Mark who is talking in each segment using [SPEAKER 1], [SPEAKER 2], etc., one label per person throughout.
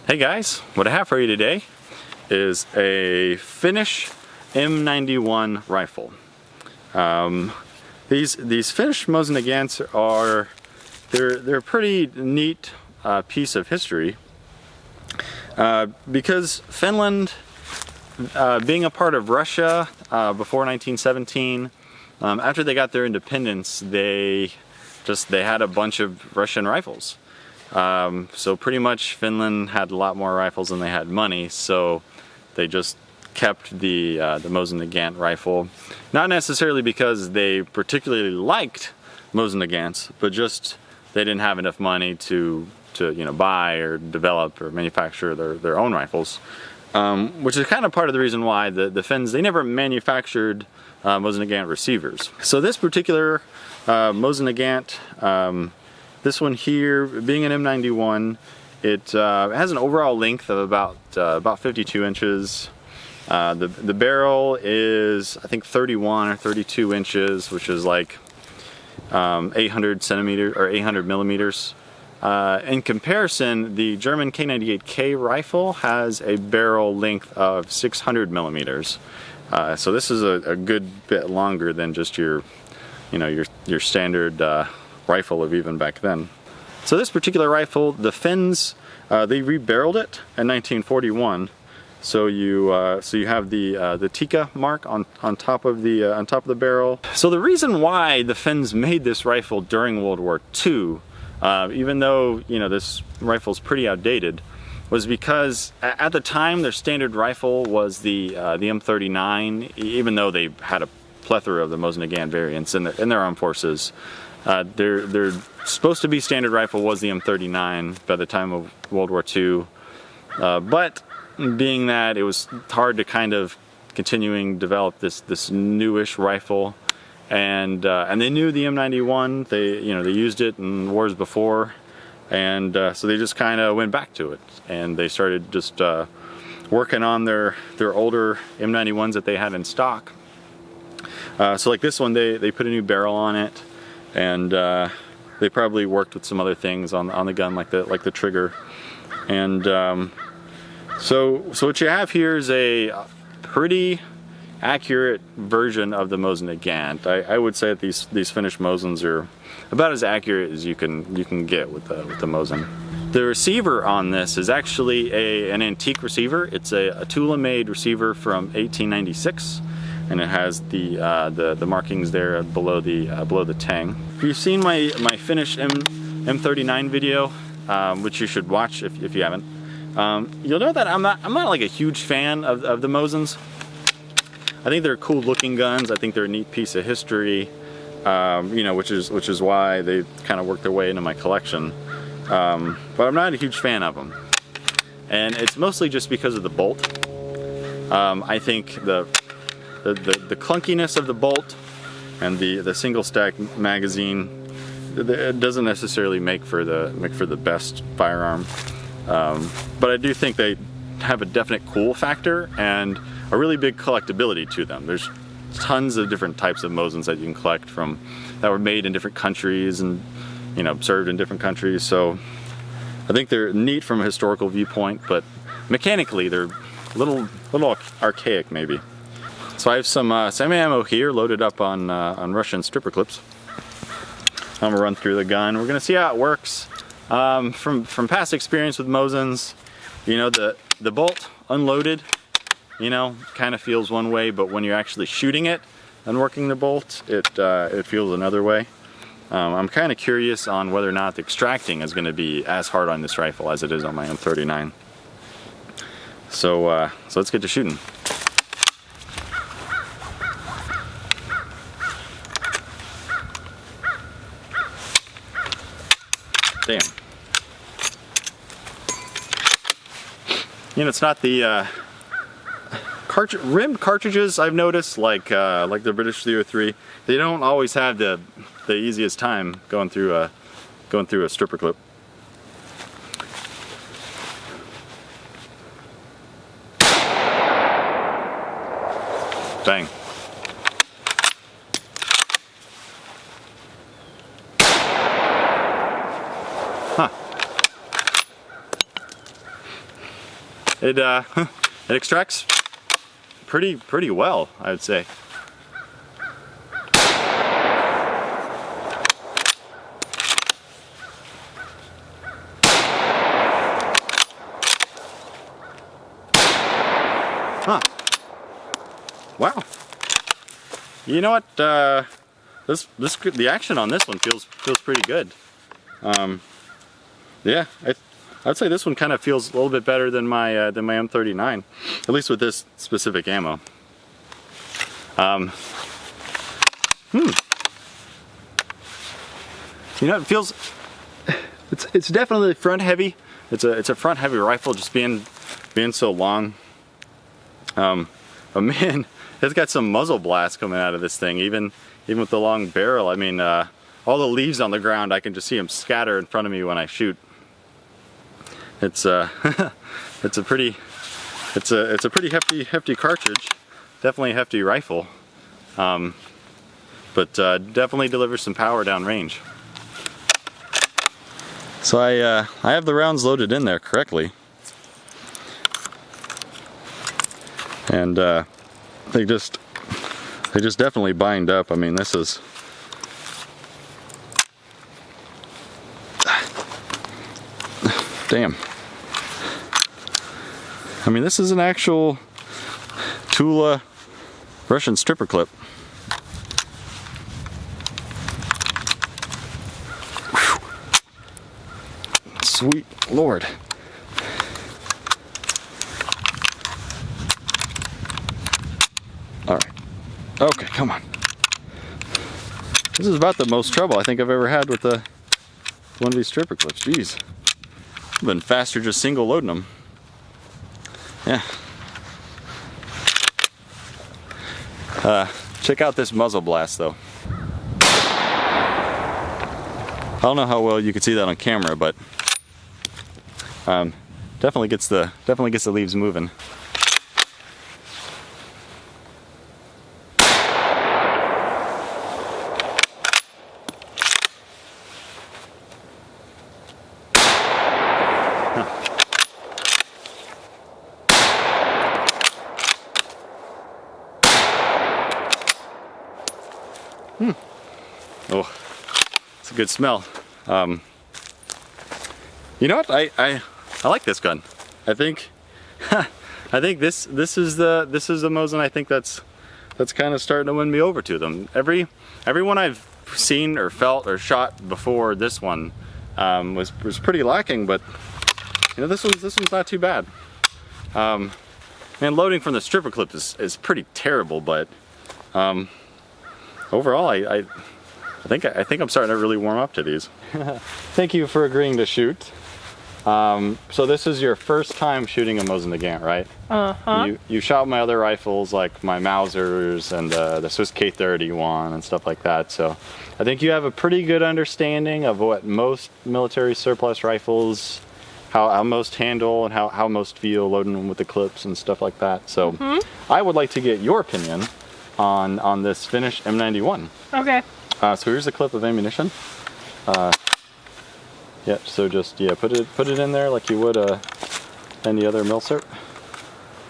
[SPEAKER 1] Hey guys, what I have for you today is a Finnish M91 rifle. These Finnish Mosin Nagants are they're a pretty neat piece of history because Finland, being a part of Russia before 1917, after they got their independence, they had a bunch of Russian rifles. So pretty much Finland had a lot more rifles than they had money, so they just kept the Mosin Nagant rifle. Not necessarily because they particularly liked Mosin Nagants, but just they didn't have enough money to buy or develop or manufacture their own rifles. Which is kind of part of the reason why the Finns, they never manufactured Mosin Nagant receivers. So this particular Mosin Nagant, this one here, being an M91, it has an overall length of about 52 inches. The barrel is, I think, 31 or 32 inches, which is like 800 centimeters or 800 millimeters. In comparison, the German K98K rifle has a barrel length of 600 millimeters. So this is a good bit longer than just your standard rifle of even back then. So this particular rifle, the Finns, they rebarreled it in 1941. So you have the Tikka mark on top of the barrel. So the reason why the Finns made this rifle during World War II, even though this rifle's pretty outdated, was because at the time their standard rifle was the M39. Even though they had a plethora of the Mosin Nagant variants in their armed forces, their supposed to be standard rifle was the M39 by the time of World War II. But being that it was hard to kind of continuing develop this newish rifle, and they knew the M91. They used it in wars before, and so they just kind of went back to it, and they started just working on their older M91s that they had in stock. So like this one, they put a new barrel on it, and they probably worked with some other things on the gun, like the trigger, and so what you have here is a pretty accurate version of the Mosin Nagant. I would say that these Finnish Mosins are about as accurate as you can get with the Mosin. The receiver on this is actually an antique receiver. It's a Tula made receiver from 1896. And it has the markings there below the tang. If you've seen my Finnish M39 video, which you should watch if you haven't, you'll know that I'm not like a huge fan of the Mosins. I think they're cool looking guns. I think they're a neat piece of history, which is why they kind of worked their way into my collection. But I'm not a huge fan of them, and it's mostly just because of the bolt. I think the clunkiness of the bolt and the single stack magazine, it doesn't necessarily make for the best firearm, but I do think they have a definite cool factor and a really big collectability to them. There's tons of different types of Mosins that you can collect that were made in different countries and served in different countries. So I think they're neat from a historical viewpoint, but mechanically they're a little archaic maybe. So I have some semi-ammo here loaded up on Russian stripper clips. I'm gonna run through the gun. We're gonna see how it works. From past experience with Mosins, the bolt unloaded, kind of feels one way, but when you're actually shooting it and working the bolt, it feels another way. I'm kind of curious on whether or not the extracting is going to be as hard on this rifle as it is on my M39. So let's get to shooting. Damn. It's not the rimmed cartridges I've noticed, like the British 303. They don't always have the easiest time going through a stripper clip. Bang. Huh. it it extracts pretty well, I would say. Huh. Wow. You know what? The action on this one feels pretty good. Yeah, I'd say this one kind of feels a little bit better than my M39, at least with this specific ammo. You know, it feels it's definitely front heavy. It's a front heavy rifle, just being so long. But man, it's got some muzzle blast coming out of this thing, even with the long barrel. I mean, all the leaves on the ground, I can just see them scatter in front of me when I shoot. It's it's a pretty hefty cartridge, definitely a hefty rifle, but definitely delivers some power downrange. So I have the rounds loaded in there correctly. And they just definitely bind up. I mean, this is damn. I mean, this is an actual Tula Russian stripper clip. Whew. Sweet Lord. Alright. Okay, come on. This is about the most trouble I think I've ever had with one of these stripper clips. Jeez. I've been faster just single loading them. Yeah. Check out this muzzle blast though. I don't know how well you can see that on camera, but definitely gets the leaves moving. Oh, it's a good smell. You know what? I like this gun. I think I think this is the Mosin. I think that's kind of starting to win me over to them. Everyone I've seen or felt or shot before this one was pretty lacking, but you know, this one's not too bad. And loading from the stripper clip is pretty terrible, but overall I think I'm starting to really warm up to these. Thank you for agreeing to shoot. So this is your first time shooting a Mosin Nagant, right? Uh-huh. You shot my other rifles, like my Mausers and the Swiss K31 and stuff like that, so I think you have a pretty good understanding of what most military surplus rifles, how most handle and how most feel loading them with the clips and stuff like that. So I would like to get your opinion on this Finnish M91. Okay. So here's the clip of ammunition. Yeah, so just put it in there like you would any other milcert,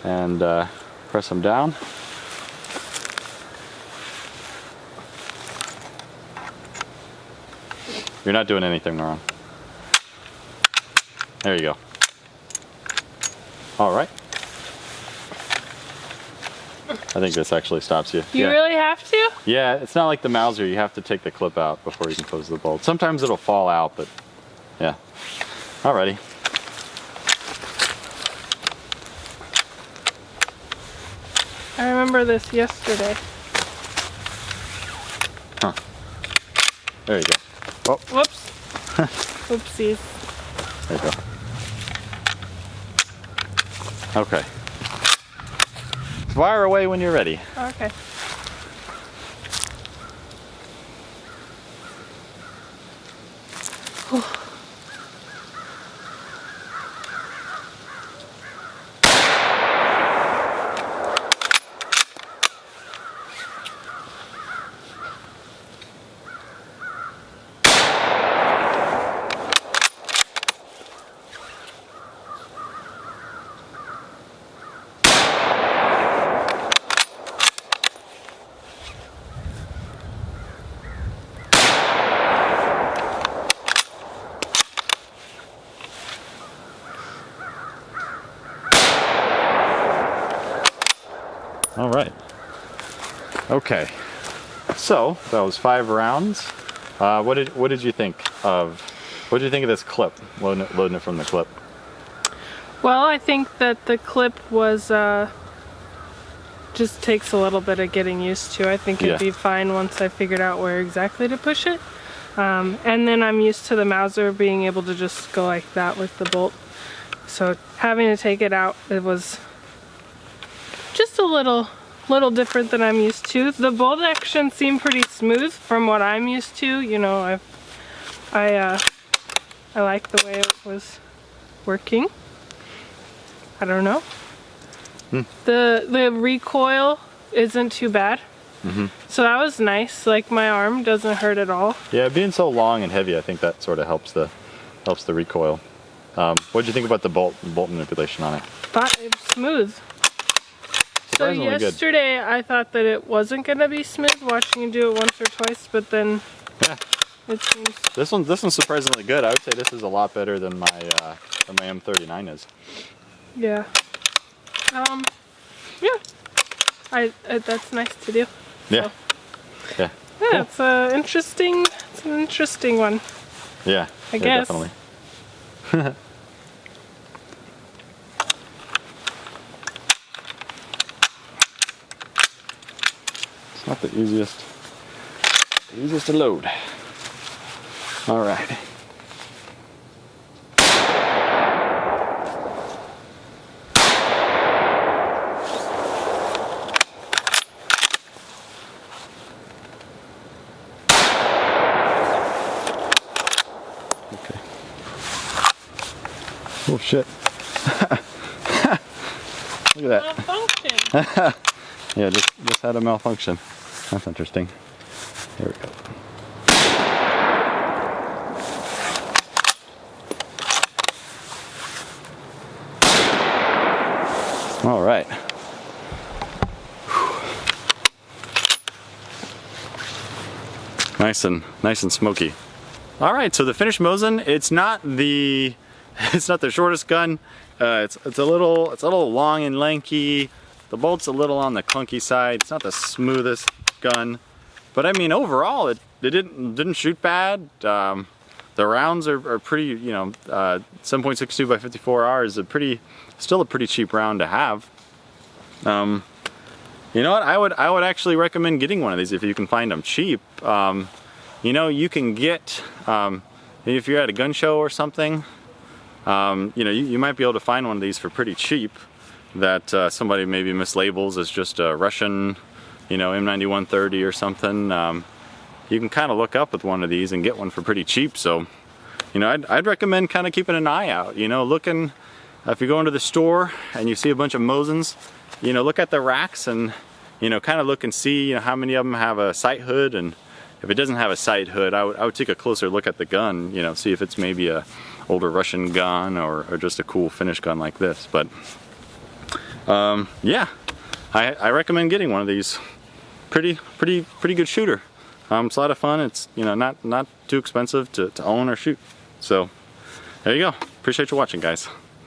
[SPEAKER 1] and press them down. You're not doing anything wrong. There you go. All right. I think this actually stops you.
[SPEAKER 2] You really have to?
[SPEAKER 1] Yeah, it's not like the Mauser. You have to take the clip out before you can close the bolt. Sometimes it'll fall out, but yeah. Alrighty.
[SPEAKER 2] I remember this yesterday.
[SPEAKER 1] Huh. There you go. Oh.
[SPEAKER 2] Whoops. Oopsies.
[SPEAKER 1] There you go. Okay. Fire away when you're ready.
[SPEAKER 2] Okay.
[SPEAKER 1] All right. Okay. So that was 5 rounds. What did you think of? What did you think of this clip? Loading it from the clip.
[SPEAKER 2] Well, I think that the clip was just takes a little bit of getting used to. I think it'd be fine once I figured out where exactly to push it. And then I'm used to the Mauser being able to just go like that with the bolt. So having to take it out, it was just a little different than I'm used to. The bolt action seemed pretty smooth from what I'm used to. You know, I like the way it was working. I don't know. The recoil isn't too bad. So that was nice. Like, my arm doesn't hurt at all.
[SPEAKER 1] Yeah, being so long and heavy, I think that sort of helps the recoil. What did you think about the bolt manipulation on it?
[SPEAKER 2] Thought it was smooth. So
[SPEAKER 1] Surprisingly
[SPEAKER 2] yesterday
[SPEAKER 1] good.
[SPEAKER 2] I thought that it wasn't gonna be smooth watching you do it once or twice, but then it seems.
[SPEAKER 1] This one's surprisingly good. I would say this is a lot better than my M39 is.
[SPEAKER 2] Yeah. Yeah. That's nice to do.
[SPEAKER 1] Yeah.
[SPEAKER 2] So.
[SPEAKER 1] Yeah.
[SPEAKER 2] Yeah,
[SPEAKER 1] Cool.
[SPEAKER 2] it's an interesting one.
[SPEAKER 1] Yeah.
[SPEAKER 2] I guess.
[SPEAKER 1] Definitely. It's not the easiest to load. All right. Okay. Oh shit. Look at that.
[SPEAKER 2] Malfunction.
[SPEAKER 1] Yeah, just had a malfunction. That's interesting. There we go. All right. Nice and smoky. All right, so the Finnish Mosin, it's not the shortest gun. It's a little long and lanky. The bolt's a little on the clunky side. It's not the smoothest gun, but I mean overall it didn't shoot bad. The rounds are pretty, you know, 7.62 by 54R is still a pretty cheap round to have. You know what? I would actually recommend getting one of these if you can find them cheap. You know, you can get if you're at a gun show or something. You know, you might be able to find one of these for pretty cheap that somebody maybe mislabels as just a Russian, you know, M91 30 or something. You can kind of look up with one of these and get one for pretty cheap. So, you know, I'd recommend kind of keeping an eye out. You know, looking if you go into the store and you see a bunch of Mosins, you know, look at the racks and, you know, kind of look and see, you know, how many of them have a sight hood, and if it doesn't have a sight hood, I would take a closer look at the gun. You know, see if it's maybe a older Russian gun or just a cool Finnish gun like this. But yeah, I recommend getting one of these. Pretty good shooter. It's a lot of fun. It's, you know, not too expensive to own or shoot. So there you go. Appreciate you watching, guys.